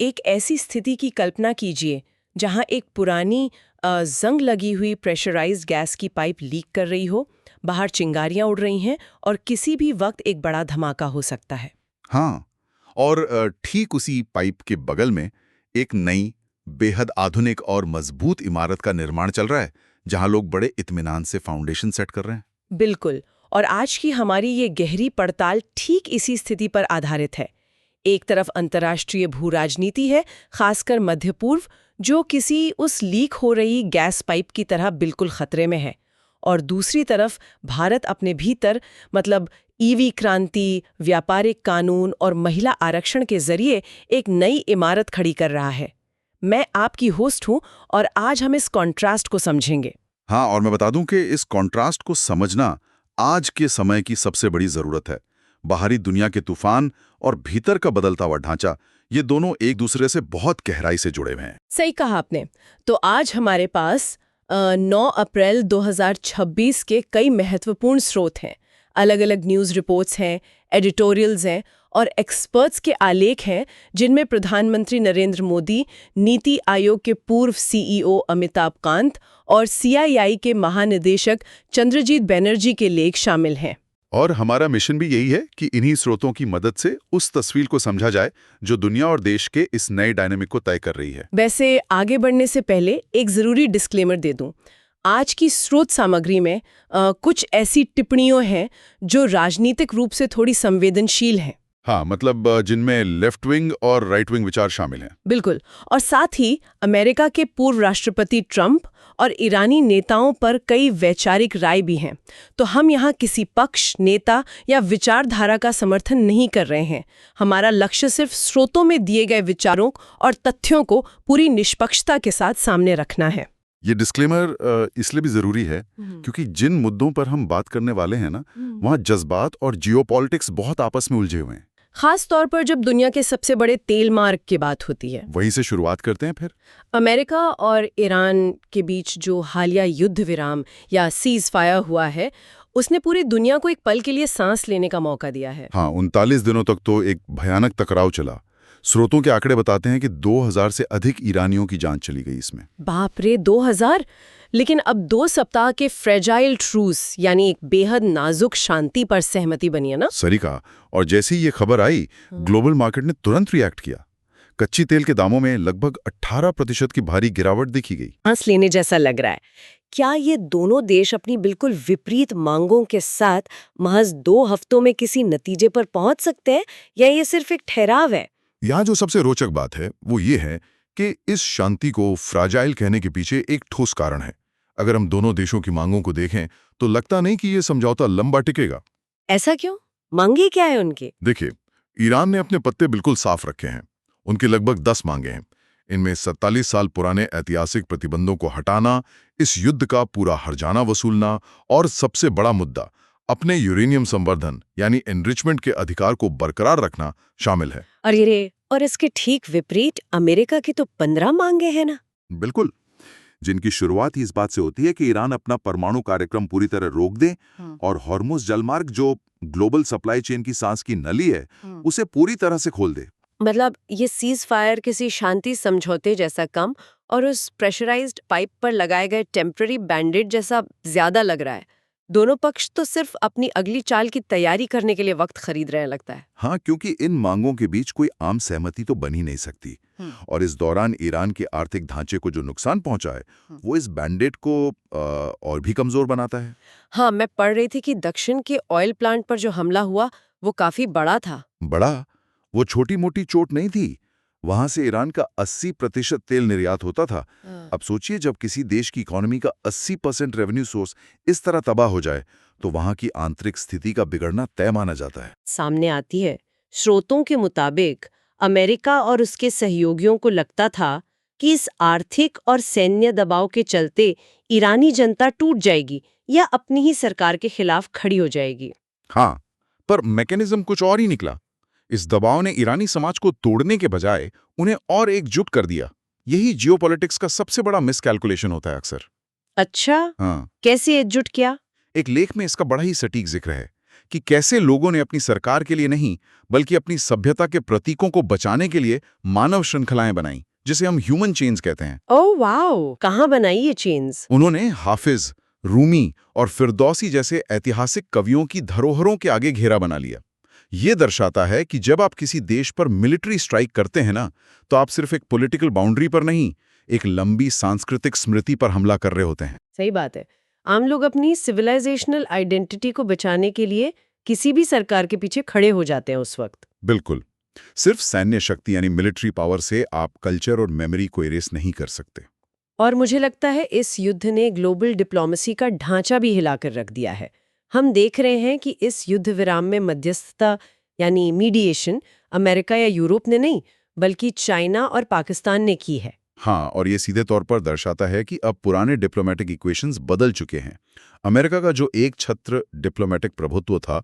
एक ऐसी स्थिति की कल्पना कीजिए जहां एक पुरानी जंग लगी हुई प्रेशराइज्ड गैस की पाइप लीक कर रही हो, बाहर चिंगारियां उड़ रही हैं और किसी भी वक्त एक बड़ा धमाका हो सकता है। हाँ, और ठीक उसी पाइप के बगल में एक नई, बेहद आधुनिक और मजबूत इमारत का निर्माण चल रहा है, जहां लोग बड़े इत्मीनान से फाउंडेशन सेट कर रहे हैं। बिल्कुल। और आज की हमारी ये गहरी पड़ताल ठीक इसी स्थिति पर आधारित है। एक तरफ अंतर्राष्ट्रीय भू राजनीति है, खासकर मध्य पूर्व, जो किसी उस लीक हो रही गैस पाइप की तरह बिल्कुल खतरे में है। और दूसरी तरफ भारत अपने भीतर, मतलब ईवी क्रांति, व्यापारिक कानून और महिला आरक्षण के जरिए एक नई इमारत खड़ी कर रहा है। मैं आपकी होस्ट हूं और आज हम इस कॉन्ट्रास्ट को समझेंगे। हाँ, और मैं बता दूं कि इस कॉन्ट्रास्ट को समझना आज के समय की सबसे बड़ी जरूरत है। बाहरी दुनिया के तूफान और भीतर का बदलता हुआ ढांचा, ये दोनों एक दूसरे से बहुत गहराई से जुड़े हुए हैं। सही कहा आपने। तो आज हमारे पास 9 अप्रैल 2026 के कई महत्वपूर्ण स्रोत हैं। अलग अलग न्यूज़ रिपोर्ट्स हैं, एडिटोरियल्स हैं और एक्सपर्ट्स के आलेख हैं, जिनमें प्रधानमंत्री नरेंद्र मोदी, नीति आयोग के पूर्व सीईओ अमिताभ कांत और सीआईआई के महानिदेशक चंद्रजीत बैनर्जी के लेख शामिल हैं। और हमारा मिशन भी यही है कि इन्हीं स्रोतों की मदद से उस तस्वीर को समझा जाए जो दुनिया और देश के इस नए डायनामिक को तय कर रही है। वैसे आगे बढ़ने से पहले एक ज़रूरी डिस्क्लेमर दे दूं। आज की स्रोत सामग्री में कुछ ऐसी टिप्पणियां हैं जो राजनीतिक रूप से थोड़ी संवेदनशील हैं। हाँ, मतलब जिनमें लेफ्ट विंग और राइट विंग विचार शामिल हैं। बिल्कुल। और साथ ही अमेरिका के पूर्व राष्ट्रपति ट्रंप और ईरानी नेताओं पर कई वैचारिक राय भी हैं। तो हम यहाँ किसी पक्ष, नेता या विचारधारा का समर्थन नहीं कर रहे हैं। हमारा लक्ष्य सिर्फ स्रोतों में दिए गए विचारों और तथ्यों को पूरी निष्पक्षता के साथ सामने रखना है। ये डिस्क्लेमर इसलिए भी जरूरी है क्योंकि जिन मुद्दों पर हम बात करने वाले हैं ना, वहाँ जज्बात और जियोपॉलिटिक्स बहुत आपस में उलझे हुए हैं। खास तौर पर जब दुनिया के सबसे बड़े तेल मार्ग की बात होती है। वहीं से शुरुआत करते हैं फिर। अमेरिका और ईरान के बीच जो हालिया युद्ध विराम या सीज फायर हुआ है, उसने पूरी दुनिया को एक पल के लिए सांस लेने का मौका दिया है। हाँ, 39 दिनों तक तो एक भयानक टकराव चला। स्रोतों के आंकड़े बताते हैं कि 2000 से अधिक ईरानियों की जान चली गई इसमें। बाप रे, 2000! लेकिन अब 2 सप्ताह के फ्रेजाइल ट्रूस यानी एक बेहद नाजुक शांति पर सहमति बनी है ना। सही कहा। और जैसे ही ये खबर आई, ग्लोबल मार्केट ने तुरंत रिएक्ट किया। कच्ची तेल के दामों में लगभग 18% की भारी गिरावट देखी गई। सांस लेने जैसा लग रहा है। क्या ये दोनों देश अपनी बिल्कुल विपरीत मांगों के साथ महज 2 हफ्तों में किसी नतीजे पर पहुंच सकते हैं, या ये सिर्फ एक ठहराव है? यहाँ जो सबसे रोचक बात है वो ये है कि इस शांति को फ्राजाइल कहने के पीछे एक ठोस कारण है। अगर हम दोनों देशों की मांगों को देखें तो लगता नहीं कि ये समझौता लंबा टिकेगा। ऐसा क्यों? मांगे क्या है उनकी? देखिए, ईरान ने अपने पत्ते बिल्कुल साफ रखे हैं। उनकी लगभग 10 मांगे हैं। इनमें 47 साल पुराने ऐतिहासिक प्रतिबंधों को हटाना, इस युद्ध का पूरा हर्जाना वसूलना और सबसे बड़ा मुद्दा, अपने यूरेनियम संवर्धन यानी एनरिचमेंट के अधिकार को बरकरार रखना शामिल है। और इसके ठीक विपरीत अमेरिका की तो 15 मांगे हैं ना। बिल्कुल, जिनकी शुरुआत ही इस बात से होती है कि ईरान अपना परमाणु कार्यक्रम पूरी तरह रोक दे और हॉर्मुज़ जलमार्ग, जो ग्लोबल सप्लाई चेन की सांस की नली है, उसे पूरी तरह से खोल दे। मतलब ये सीज फायर किसी शांति समझौते जैसा कम और उस प्रेशराइज्ड पाइप पर लगाए गए टेम्पररी बैंडेड जैसा ज्यादा लग रहा है। दोनों पक्ष तो सिर्फ अपनी अगली चाल की तैयारी करने के लिए वक्त खरीद रहे हैं लगता है। हाँ, क्योंकि इन मांगों के बीच कोई आम सहमति तो बन ही नहीं सकती। और इस दौरान ईरान के आर्थिक ढांचे को जो नुकसान पहुंचा है, वो इस बैंडेड को और भी कमजोर बनाता है। हाँ, मैं पढ़ रही थी कि दक्षिण के ऑयल प्लांट पर जो हमला हुआ वो काफी बड़ा था। बड़ा? वो छोटी मोटी चोट नहीं थी। वहां से ईरान का 80% तेल निर्यात होता था। अब सोचिए, जब किसी देश की इकोनॉमी का 80% रेवेन्यू सोर्स इस तरह तबाह हो जाए तो वहां की आंतरिक स्थिति का बिगड़ना तय माना जाता है। सामने आती है। स्रोतों के मुताबिक अमेरिका और उसके सहयोगियों को लगता था कि इस आर्थिक और सैन्य दबाव के चलते ईरानी जनता टूट जाएगी या अपनी ही सरकार के खिलाफ खड़ी हो जाएगी। हाँ, पर मैकेनिज्म कुछ और ही निकला। इस दबाव ने ईरानी समाज को तोड़ने के बजाय उन्हें और एकजुट कर दिया। यही जियोपॉलिटिक्स का सबसे बड़ा मिसकैलकुलेशन होता है अक्सर। अच्छा, हाँ, कैसे एकजुट किया? एक लेख में इसका बड़ा ही सटीक जिक्र है कि कैसे लोगों ने अपनी सरकार के लिए नहीं बल्कि अपनी सभ्यता के प्रतीकों को बचाने के लिए मानव श्रृंखलाएं बनाई, जिसे हम ह्यूमन चेन्स कहते हैं। ओह वाओ, कहाँ बनाई ये चेन्स? उन्होंने हाफिज, रूमी और फिरदौसी जैसे ऐतिहासिक कवियों की धरोहरों के आगे घेरा बना लिया। ये दर्शाता है कि जब आप किसी देश पर मिलिट्री स्ट्राइक करते हैं ना, तो आप सिर्फ एक पॉलिटिकल बाउंड्री पर नहीं, एक लंबी सांस्कृतिक स्मृति पर हमला कर रहे होते हैं। सही बात है। आम लोग अपनी सिविलाइजेशनल आइडेंटिटी को बचाने के लिए किसी भी सरकार के पीछे खड़े हो जाते हैं उस वक्त। बिल्कुल। सिर्फ सैन्य शक्ति यानी मिलिट्री पावर से आप कल्चर और मेमोरी को इरेज नहीं कर सकते। और मुझे लगता है इस युद्ध ने ग्लोबल डिप्लोमेसी का ढांचा भी हिलाकर रख दिया है। हम देख रहे हैं कि इस युद्ध विराम में मध्यस्थता यानी मीडिएशन अमेरिका या यूरोप ने नहीं, बल्कि चाइना और पाकिस्तान ने की है। हाँ, और ये सीधे तौर पर दर्शाता है कि अब पुराने डिप्लोमेटिक इक्वेशंस बदल चुके हैं। अमेरिका का जो एक छत्र डिप्लोमेटिक प्रभुत्व था,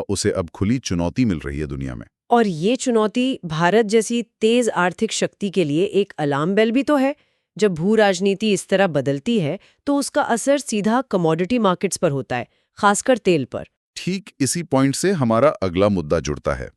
उसे अब खुली चुनौती मिल रही है दुनिया में। और ये चुनौती भारत जैसी तेज आर्थिक शक्ति के लिए एक अलार्म बेल भी तो है। जब भू राजनीति इस तरह बदलती है तो उसका असर सीधा कमोडिटी मार्केट्स पर होता है, खासकर तेल पर। ठीक इसी पॉइंट से हमारा अगला मुद्दा जुड़ता है।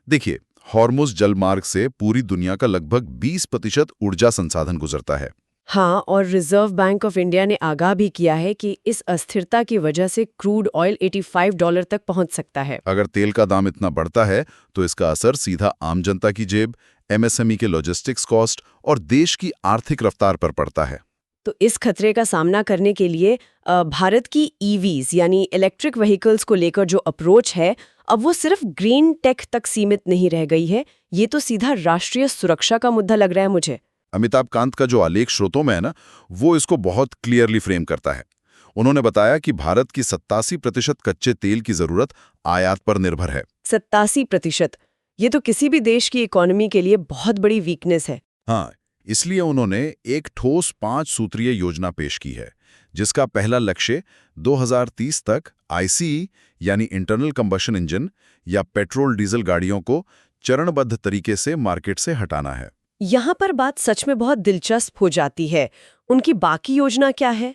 देखिए, हॉर्मुज़ जलमार्ग से पूरी दुनिया का लगभग 20% ऊर्जा संसाधन गुजरता है। हाँ, और रिजर्व बैंक ऑफ इंडिया ने आगाह भी किया है कि इस अस्थिरता की वजह से क्रूड ऑयल $85 तक पहुंच सकता है। अगर तेल का दाम इतना बढ़ता है तो इसका असर सीधा आम जनता की जेब, एमएसएमई के लॉजिस्टिक्स कॉस्ट और देश की आर्थिक रफ्तार पर पड़ता है। तो इस खतरे का सामना करने के लिए भारत की ईवीज यानी इलेक्ट्रिक व्हीकल्स को लेकर जो अप्रोच है, अब वो सिर्फ ग्रीन टेक तक सीमित नहीं रह गई है। ये तो सीधा राष्ट्रीय सुरक्षा का मुद्दा लग रहा है मुझे। अमिताभ कांत का जो आलेख स्रोतों में है ना, वो इसको बहुत क्लियरली फ्रेम करता है। उन्होंने बताया कि भारत की 87% कच्चे तेल की जरूरत आयात पर निर्भर है। 87%? ये तो किसी भी देश की इकोनॉमी के लिए बहुत बड़ी वीकनेस है। हाँ, इसलिए उन्होंने एक ठोस 5 सूत्रीय योजना पेश की है, जिसका पहला लक्ष्य 2030 तक आईसी यानी इंटरनल कंबशन इंजन या पेट्रोल डीजल गाड़ियों को चरणबद्ध तरीके से मार्केट से हटाना है। यहाँ पर बात सच में बहुत दिलचस्प हो जाती है। उनकी बाकी योजना क्या है?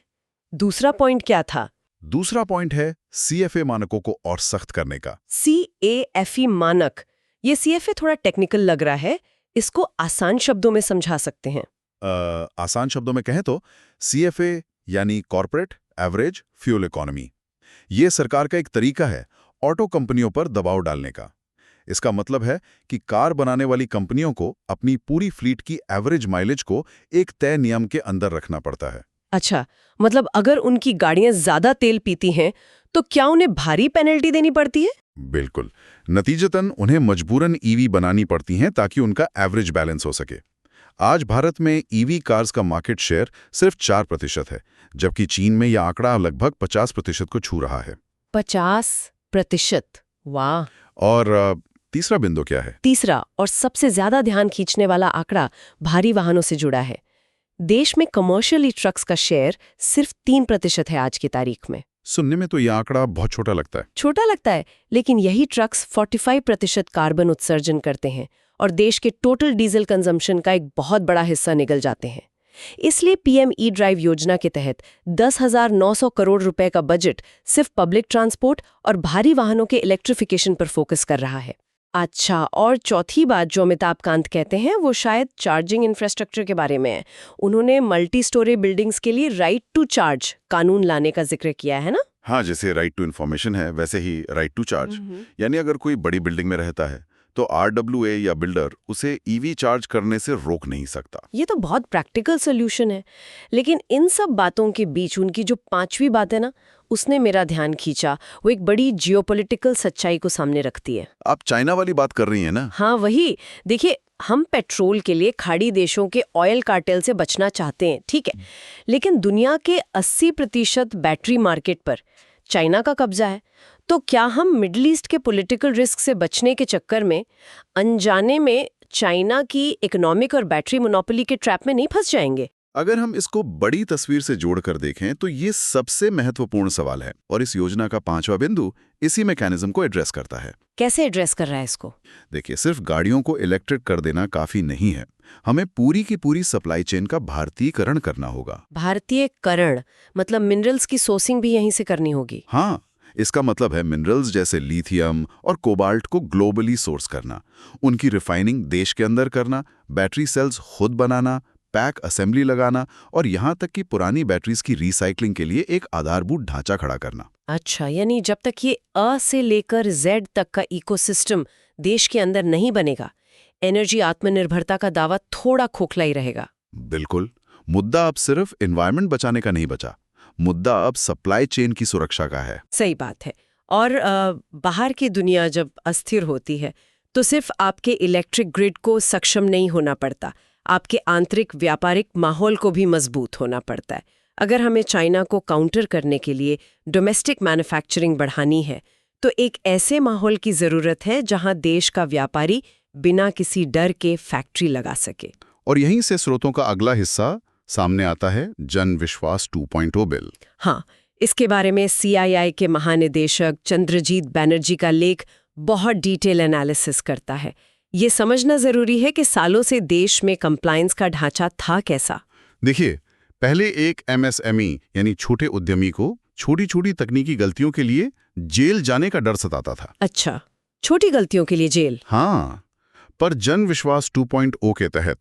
दूसरा पॉइंट क्या था? दूसरा पॉइंट है सीएफए मानकों को और सख्त करने का। CAFE मानक। ये CFA थोड़ा टेक्निकल लग रहा है, इसको आसान शब्दों में समझा सकते हैं। आसान शब्दों में कहें तो CFA यानी कॉर्पोरेट एवरेज फ्यूल इकोनॉमी। ये सरकार का एक तरीका है ऑटो कंपनियों पर दबाव डालने का। इसका मतलब है कि कार बनाने वाली कंपनियों को अपनी पूरी फ्लीट की एवरेज माइलेज को एक तय नियम के अंदर रखना पड़ता है। अच्छा, मतलब अगर उनकी गाड़ियां ज्यादा तेल पीती हैं तो क्या उन्हें भारी पेनल्टी देनी पड़ती है? बिल्कुल। नतीजतन उन्हें मजबूरन ईवी बनानी पड़ती हैं ताकि उनका एवरेज बैलेंस हो सके। आज भारत में ईवी कार्स का मार्केट शेयर सिर्फ 4% है, जबकि चीन में यह आंकड़ा लगभग 50% को छू रहा है। 50%? वाह। और तीसरा बिंदु क्या है? तीसरा और सबसे ज्यादा ध्यान खींचने वाला आंकड़ा भारी वाहनों से जुड़ा है। देश में कमर्शियली ट्रक्स का शेयर सिर्फ 3% है आज की तारीख में। सुनने में तो यह आंकड़ा बहुत छोटा लगता है। छोटा लगता है, लेकिन यही ट्रक्स 45% कार्बन उत्सर्जन करते हैं और देश के टोटल डीजल कंजम्पशन का एक बहुत बड़ा हिस्सा निगल जाते हैं। इसलिए PM E-ड्राइव योजना के तहत 10,900 करोड़ रुपए का बजट सिर्फ पब्लिक ट्रांसपोर्ट और भारी वाहनों के इलेक्ट्रिफिकेशन पर फोकस कर रहा है। अच्छा, और चौथी बात जो अमिताभ कांत कहते हैं वो शायद चार्जिंग इंफ्रास्ट्रक्चर के बारे में है। उन्होंने मल्टी स्टोरी बिल्डिंग्स के लिए राइट टू चार्ज कानून लाने का जिक्र किया है ना। हाँ, जैसे राइट टू इन्फॉर्मेशन है, वैसे ही राइट टू चार्ज। यानी अगर कोई बड़ी बिल्डिंग में रहता है तो RWA या बिल्डर उसे EV चार्ज करने से रोक नहीं सकता। ये तो बहुत प्रैक्टिकल सोल्यूशन है। लेकिन इन सब बातों के बीच उनकी जो 5वीं बात है ना, उसने मेरा ध्यान खींचा। वो एक बड़ी जियोपॉलिटिकल सच्चाई को सामने रखती है। आप चाइना वाली बात कर रही हैं ना? हाँ, वही। देखिए, हम पेट्रोल के लिए खाड़ी देशों के ऑयल कार्टेल से बचना चाहते हैं, ठीक है, लेकिन दुनिया के 80% बैटरी मार्केट पर चाइना का कब्जा है। तो क्या हम मिडिल ईस्ट के पॉलिटिकल रिस्क से बचने के चक्कर में अनजाने में चाइना की इकोनॉमिक और बैटरी मोनोपोली के ट्रैप में नहीं फंस जाएंगे? अगर हम इसको बड़ी तस्वीर से जोड़कर देखें तो ये सबसे महत्वपूर्ण सवाल है, और इस योजना का 5वां बिंदु इसी मैकेनिज्म को एड्रेस करता है। कैसे एड्रेस कर रहा है इसको? देखिए, सिर्फ गाड़ियों को इलेक्ट्रिक कर देना काफी नहीं है। हमें पूरी की पूरी सप्लाई चेन का भारतीयकरण करना होगा। भारतीयकरण मतलब मिनरल्स की सोर्सिंग भी यहीं से करनी होगी? हाँ, इसका मतलब है मिनरल्स जैसे लिथियम और कोबाल्ट को ग्लोबली सोर्स करना, उनकी रिफाइनिंग देश के अंदर करना, बैटरी सेल्स खुद बनाना, पैक असेंबली लगाना और यहाँ तक कि पुरानी बैटरीज की रिसाइकलिंग के लिए एक आधारभूत ढांचा खड़ा करना। अच्छा, यानी जब तक ये अ से लेकर जेड तक का इकोसिस्टम देश के अंदर नहीं बनेगा, एनर्जी आत्मनिर्भरता का दावा थोड़ा खोखला ही रहेगा। बिल्कुल। मुद्दा अब सिर्फ एनवायरनमेंट बचाने का नहीं बचा, मुद्दा अब सप्लाई चेन की सुरक्षा का है। सही बात है। और बाहर की दुनिया जब अस्थिर होती है तो सिर्फ आपके इलेक्ट्रिक ग्रिड को सक्षम नहीं होना पड़ता, आपके आंतरिक व्यापारिक माहौल को भी मजबूत होना पड़ता है। अगर हमें चाइना को काउंटर करने के लिए डोमेस्टिक मैन्युफैक्चरिंग बढ़ानी है तो एक ऐसे माहौल की जरूरत है जहां देश का व्यापारी बिना किसी डर के फैक्ट्री लगा सके। और यहीं से स्रोतों का अगला हिस्सा सामने आता है, जन विश्वास 2.0 बिल। हाँ, इसके बारे में CII के महानिदेशक चंद्रजीत बैनर्जी का लेख बहुत डिटेल एनालिसिस करता है। ये समझना जरूरी है कि सालों से देश में कंप्लायंस का ढांचा था कैसा। देखिए, पहले एक MSME यानी छोटे उद्यमी को छोटी छोटी तकनीकी गलतियों के लिए जेल जाने का डर सताता था। अच्छा, छोटी गलतियों के लिए जेल। हाँ, पर जन विश्वास 2.0 के तहत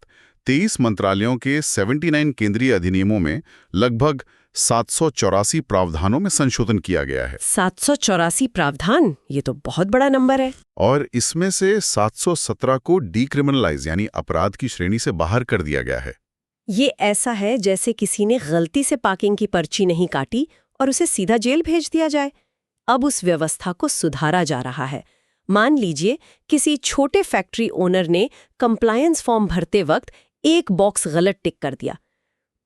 23 मंत्रालयों के 79 केंद्रीय अधिनियमों में लगभग 784 प्रावधानों में संशोधन किया गया है। 784 प्रावधान, ये तो बहुत बड़ा नंबर है। और इसमें से 717 को डीक्रिमिनलाइज यानी अपराध की श्रेणी से बाहर कर दिया गया है। ये ऐसा है जैसे किसी ने गलती से पार्किंग की पर्ची नहीं काटी और उसे सीधा जेल भेज दिया जाए। अब उस व्यवस्था को सुधारा जा रहा है। मान लीजिए किसी छोटे फैक्ट्री ओनर ने कंप्लायंस फॉर्म भरते वक्त एक बॉक्स गलत टिक कर दिया।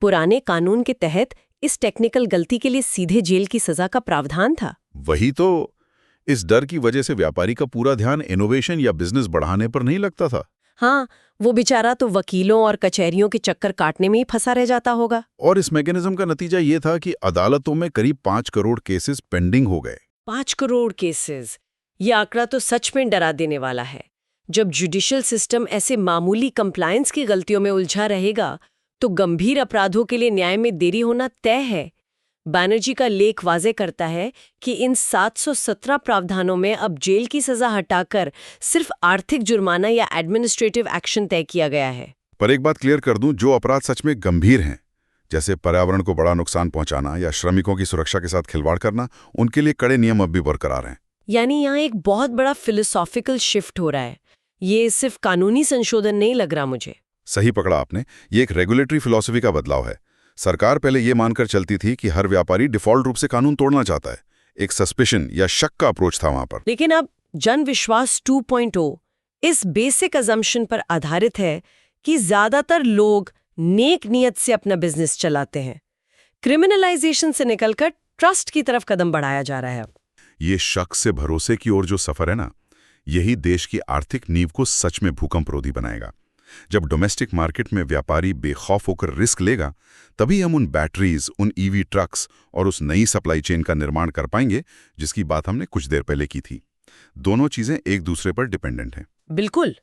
पुराने कानून के तहत इस टेक्निकल गलती के लिए सीधे जेल की सजा का प्रावधान था। वही तो, इस डर की वजह से व्यापारी का पूरा ध्यान इनोवेशन या बिजनेस बढ़ाने पर नहीं लगता था। हाँ, वो बेचारा तो वकीलों और कचहरियों के चक्कर काटने में ही फंसा रह जाता होगा। और इस मैकेनिज्म का नतीजा ये था कि अदालतों में करीब 5 करोड़ केसेस पेंडिंग हो गए। 5 करोड़ केसेस, ये आंकड़ा तो सच में डरा देने वाला है। जब जुडिशियल सिस्टम ऐसे मामूली कंप्लायंस की गलतियों में उलझा रहेगा तो गंभीर अपराधों के लिए न्याय में देरी होना तय है। बैनर्जी का लेख वाजे करता है कि इन 717 प्रावधानों में अब जेल की सजा हटाकर सिर्फ आर्थिक जुर्माना या एडमिनिस्ट्रेटिव एक्शन तय किया गया है। पर एक बात क्लियर कर दूं, जो अपराध सच में गंभीर हैं, जैसे पर्यावरण को बड़ा नुकसान पहुंचाना या श्रमिकों की सुरक्षा के साथ खिलवाड़ करना, उनके लिए कड़े नियम अब भी बरकरार हैं। यानी यहाँ एक बहुत बड़ा फिलोसॉफिकल शिफ्ट हो रहा है। ये सिर्फ कानूनी संशोधन नहीं लग रहा मुझे। सही पकड़ा आपने, ये एक रेगुलेटरी फिलॉसफी का बदलाव है। सरकार पहले ये मानकर चलती थी कि हर व्यापारी डिफॉल्ट रूप से कानून तोड़ना चाहता है। एक सस्पिशन या शक का अप्रोच था वहां पर। लेकिन अब जन विश्वास 2.0 इस बेसिक अजम्पशन पर आधारित है कि ज्यादातर लोग नेक नियत से अपना बिजनेस चलाते हैं। क्रिमिनलाइजेशन से निकलकर ट्रस्ट की तरफ कदम बढ़ाया जा रहा है। अब ये शक से भरोसे की ओर जो सफर है ना, यही देश की आर्थिक नींव को सच में भूकंपरोधी बनाएगा। जब डोमेस्टिक मार्केट में व्यापारी बेखौफ होकर रिस्क लेगा, तभी हम उन बैटरीज, उन ईवी ट्रक्स और उस नई सप्लाई चेन का निर्माण कर पाएंगे जिसकी बात हमने कुछ देर पहले की थी। दोनों चीजें एक दूसरे पर डिपेंडेंट हैं। बिल्कुल।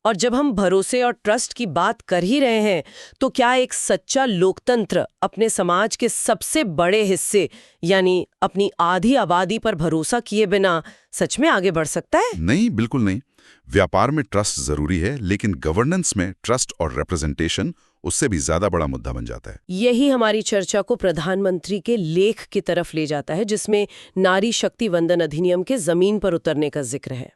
और जब हम भरोसे और ट्रस्ट की बात कर ही रहे हैं तो क्या एक सच्चा लोकतंत्र अपने समाज के सबसे बड़े हिस्से यानी अपनी आधी आबादी पर भरोसा किए बिना सच में आगे बढ़ सकता है? नहीं, बिल्कुल नहीं। व्यापार में ट्रस्ट जरूरी है, लेकिन गवर्नेंस में ट्रस्ट और रिप्रेजेंटेशन उससे भी ज्यादा बड़ा मुद्दा बन जाता है। यही हमारी चर्चा को प्रधानमंत्री के लेख की तरफ ले जाता है, जिसमें नारी शक्ति वंदन अधिनियम के जमीन पर उतरने का जिक्र है।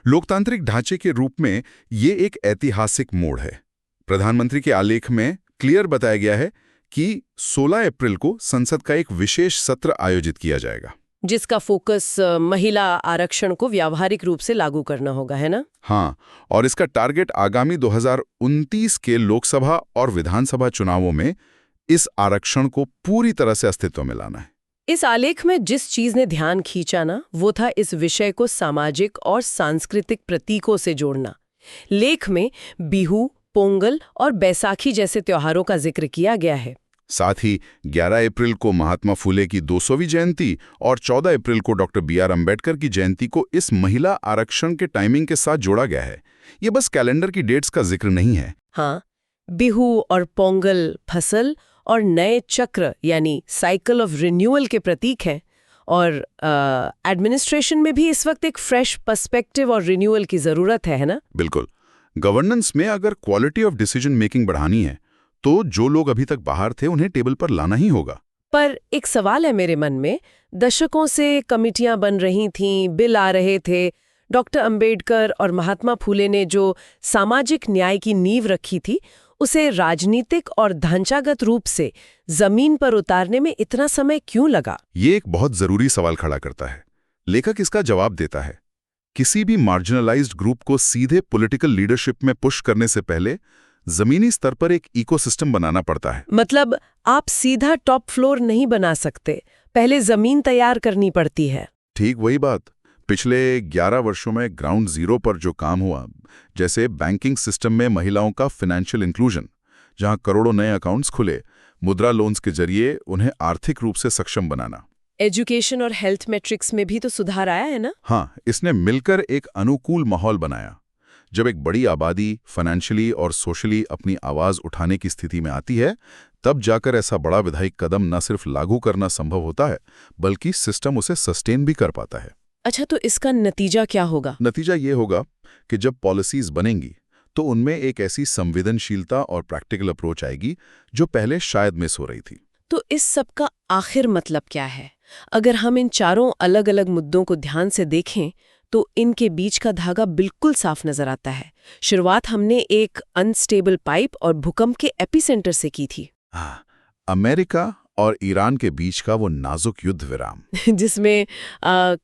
लोकतांत्रिक ढांचे के रूप में ये एक ऐतिहासिक मोड़ है। प्रधानमंत्री के आलेख में क्लियर बताया गया है कि 16 अप्रैल को संसद का एक विशेष सत्र आयोजित किया जाएगा, जिसका फोकस महिला आरक्षण को व्यावहारिक रूप से लागू करना होगा, है ना? हाँ, और इसका टारगेट आगामी 2029 के लोकसभा और विधानसभा चुनावों में इस आरक्षण को पूरी तरह से अस्तित्व में लाना है। इस आलेख में जिस चीज ने ध्यान खींचा ना, वो था इस विषय को सामाजिक और सांस्कृतिक प्रतीकों से जोड़ना। लेख में बिहू, पोंगल और बैसाखी जैसे त्योहारों का जिक्र किया गया है। साथ ही 11 अप्रैल को महात्मा फुले की 200वीं जयंती और 14 अप्रैल को डॉक्टर BR अम्बेडकर की जयंती को इस महिला आरक्षण के टाइमिंग के साथ जोड़ा गया है। ये बस कैलेंडर की डेट्स का जिक्र नहीं है। हाँ, बिहू और पोंगल फसल और नए चक्र यानी साइकिल ऑफ रिन्यूअल के प्रतीक हैं, और एडमिनिस्ट्रेशन में भी इस वक्त एक फ्रेश पर्सपेक्टिव और रिन्यूअल की ज़रूरत है ना? बिल्कुल। गवर्नेंस में अगर क्वालिटी ऑफ डिसीजन मेकिंग बढ़ानी है तो जो लोग अभी तक बाहर थे उन्हें टेबल पर लाना ही होगा। पर एक सवाल है मेरे मन में, दशकों से कमिटियां बन रही थीं, बिल आ रहे थे, डॉक्टर अंबेडकर और महात्मा फूले ने जो सामाजिक न्याय की नींव रखी थी उसे राजनीतिक और ढांचागत रूप से जमीन पर उतारने में इतना समय क्यों लगा? ये एक बहुत जरूरी सवाल खड़ा करता है। लेखक इसका जवाब देता है, किसी भी मार्जिनलाइज्ड ग्रुप को सीधे पॉलिटिकल लीडरशिप में पुश करने से पहले जमीनी स्तर पर एक इकोसिस्टम बनाना पड़ता है। मतलब आप सीधा टॉप फ्लोर नहीं बना सकते, पहले जमीन तैयार करनी पड़ती है। ठीक वही बात। पिछले 11 वर्षों में ग्राउंड जीरो पर जो काम हुआ, जैसे बैंकिंग सिस्टम में महिलाओं का फाइनेंशियल इंक्लूजन, जहां करोड़ों नए अकाउंट्स खुले, मुद्रा लोन्स के जरिए उन्हें आर्थिक रूप से सक्षम बनाना। एजुकेशन और हेल्थ मैट्रिक्स में भी तो सुधार आया है ना? हाँ, इसने मिलकर एक अनुकूल माहौल बनाया। जब एक बड़ी आबादी फाइनेंशियली और सोशली अपनी आवाज उठाने की स्थिति में आती है, तब जाकर ऐसा बड़ा विधायिक कदम न सिर्फ लागू करना संभव होता है, बल्कि सिस्टम उसे सस्टेन भी कर पाता है। अच्छा, तो इसका नतीजा क्या होगा? नतीजा ये होगा कि जब पॉलिसीज बनेंगी तो उनमें एक ऐसी संवेदनशीलता और प्रैक्टिकल अप्रोच आएगी जो पहले शायद मिस हो रही थी। तो इस सब का आखिर मतलब क्या है? अगर हम इन चारों अलग अलग मुद्दों को ध्यान से देखें तो इनके बीच का धागा बिल्कुल साफ नजर आता है। शुरुआत हमने एक अनस्टेबल पाइप और भूकंप के एपिसेंटर से की थी। हाँ, अमेरिका और ईरान के बीच का वो नाजुक युद्ध विराम जिसमें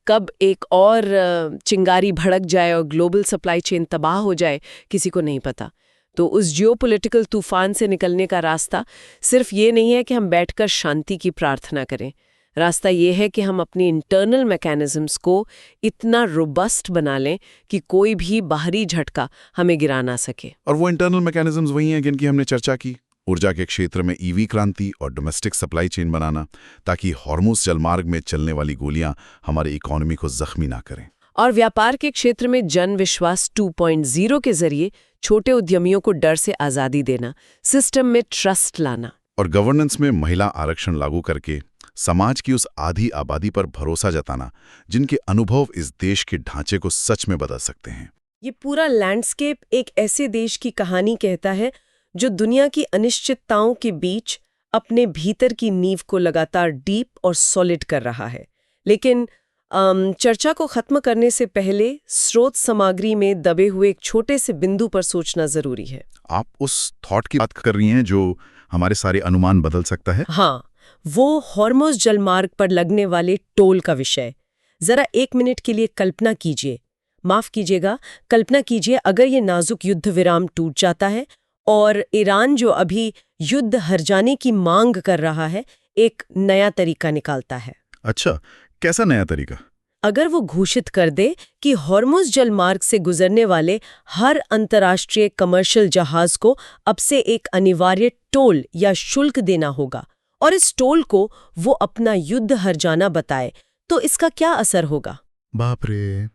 कब एक और चिंगारी भड़क जाए और ग्लोबल सप्लाई चेन तबाह हो जाए, किसी को नहीं पता। तो उस जियोपॉलिटिकल तूफान से निकलने का रास्ता सिर्फ ये नहीं है कि हम बैठकर शांति की प्रार्थना करें। रास्ता ये है कि हम अपनी इंटरनल मैकेनिज्म्स को इतना रोबस्ट बना लें कि कोई भी बाहरी झटका हमें गिरा ना सके। और वो इंटरनल मैकेनिज्म्स वही हैं जिनकी हमने चर्चा की। ऊर्जा के क्षेत्र में ईवी क्रांति और डोमेस्टिक सप्लाई चेन बनाना, ताकि हॉर्मुज़ जलमार्ग में चलने वाली गोलियां हमारी इकोनॉमी को जख्मी ना करें। और व्यापार के क्षेत्र में जन विश्वास 2.0 के जरिए छोटे उद्यमियों को डर से आज़ादी देना, सिस्टम में ट्रस्ट लाना। और गवर्नेंस में महिला आरक्षण लागू करके समाज की उस आधी आबादी पर भरोसा जताना जिनके अनुभव इस देश के ढांचे को सच में बदल सकते हैं। ये पूरा लैंडस्केप एक ऐसे देश की कहानी कहता है जो दुनिया की अनिश्चितताओं के बीच अपने भीतर की नींव को लगातार डीप और सॉलिड कर रहा है। लेकिन चर्चा को खत्म करने से पहले स्रोत सामग्री में दबे हुए एक छोटे से बिंदु पर सोचना जरूरी है। आप उस थॉट की बात कर रही हैं जो हमारे सारे अनुमान बदल सकता है? हाँ, वो हॉर्मुज़ जलमार्ग पर लगने वाले टोल का विषय। जरा 1 मिनट के लिए कल्पना कीजिए, माफ कीजिएगा, कल्पना कीजिए अगर ये नाजुक युद्ध विराम टूट जाता है और ईरान जो अभी युद्ध हर जाने की मांग कर रहा है, एक नया तरीका निकालता है। अच्छा, कैसा नया तरीका? अगर वो घोषित कर दे कि हॉर्मुज़ जलमार्ग से गुजरने वाले हर अंतर्राष्ट्रीय कमर्शियल जहाज को अब से एक अनिवार्य टोल या शुल्क देना होगा और इस टोल को वो अपना युद्ध हर जाना बताए, तो इसका क्या असर होगा? बाप रे!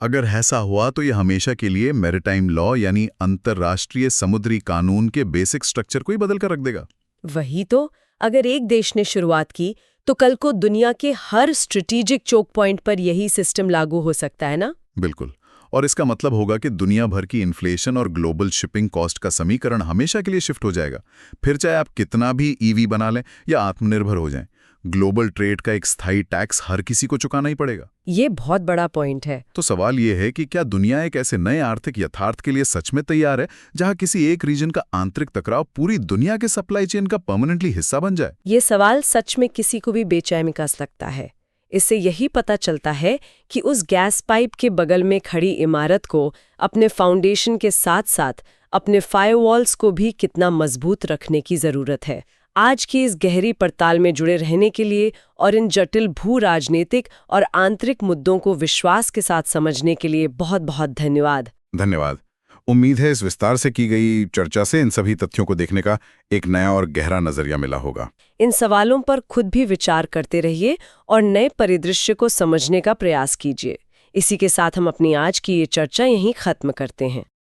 अगर ऐसा हुआ तो ये हमेशा के लिए मैरिटाइम लॉ यानी अंतर्राष्ट्रीय समुद्री कानून के बेसिक स्ट्रक्चर को ही बदल कर रख देगा। वही तो, अगर एक देश ने शुरुआत की तो कल को दुनिया के हर स्ट्रेटेजिक चोक पॉइंट पर यही सिस्टम लागू हो सकता है ना? बिल्कुल। और इसका मतलब होगा कि दुनिया भर की इन्फ्लेशन और ग्लोबल शिपिंग कॉस्ट का समीकरण हमेशा के लिए शिफ्ट हो जाएगा। फिर चाहे आप कितना भी ईवी बना लें या आत्मनिर्भर हो जाएं, ग्लोबल ट्रेड का एक स्थायी टैक्स हर किसी को चुकाना ही पड़ेगा। ये बहुत बड़ा पॉइंट है। तो सवाल ये है कि क्या दुनिया एक ऐसे नए आर्थिक यथार्थ के लिए सच में तैयार है जहां किसी एक रीजन का आंतरिक टकराव पूरी दुनिया के सप्लाई चेन का परमानेंटली हिस्सा बन जाए? ये सवाल सच में किसी को भी बेचैन कर सकता है। इससे यही पता चलता है कि उस गैस पाइप के बगल में खड़ी इमारत को अपने फाउंडेशन के साथ साथ अपने फायरवॉल्स को भी कितना मजबूत रखने की जरूरत है। आज की इस गहरी पड़ताल में जुड़े रहने के लिए और इन जटिल भू राजनीतिक और आंतरिक मुद्दों को विश्वास के साथ समझने के लिए बहुत बहुत धन्यवाद। धन्यवाद। उम्मीद है इस विस्तार से की गई चर्चा से इन सभी तथ्यों को देखने का एक नया और गहरा नजरिया मिला होगा। इन सवालों पर खुद भी विचार करते रहिए और नए परिदृश्य को समझने का प्रयास कीजिए। इसी के साथ हम अपनी आज की ये चर्चा यहीं खत्म करते हैं।